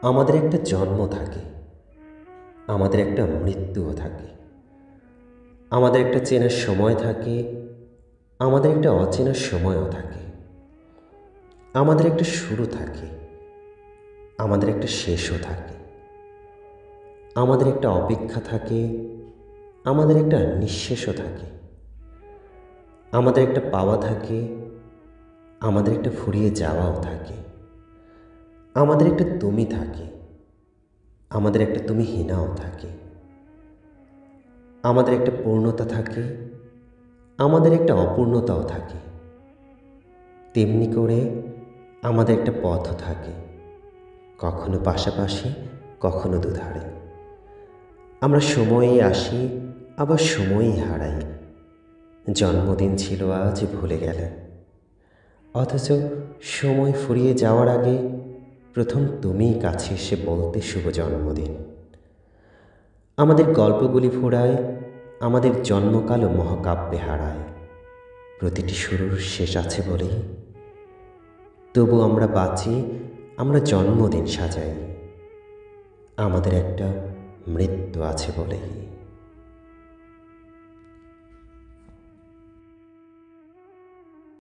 আমাদের একটা জন্ম থাকে, আমাদের একটা মৃত্যুও থাকে, আমাদের একটা চেনার সময় থাকে, আমাদের একটা অচেনার সময়ও থাকে, আমাদের একটা শুরু থাকে, আমাদের একটা শেষও থাকে, আমাদের একটা অপেক্ষা থাকে, আমাদের একটা নিঃশেষও থাকে, আমাদের একটা পাওয়া থাকে, আমাদের একটা ফুরিয়ে যাওয়াও থাকে, আমাদের একটা তুমি থাকে, আমাদের একটা তুমি হীনাও থাকে, আমাদের একটা পূর্ণতা থাকে, আমাদের একটা অপূর্ণতাও থাকে। তেমনি করে আমাদের একটা পথও থাকে, কখনো পাশাপাশি, কখনো দুধারে। আমরা সময়ে আসি, আবার সময়ই হারাই। জন্মদিন ছিল আজ, ভুলে গেলে, অথচ সময় ফুরিয়ে যাওয়ার আগে প্রথম তুমিই কাছে এসে বলতে শুভ জন্মদিন। আমাদের গল্পগুলি ফোড়ায়, আমাদের জন্মকালও মহাকাব্যে হারায়। প্রতিটি শুরুর শেষ আছে বলেই তবু আমরা বাঁচি, আমরা জন্মদিন সাজাই, আমাদের একটা মৃত্যু আছে বলেই।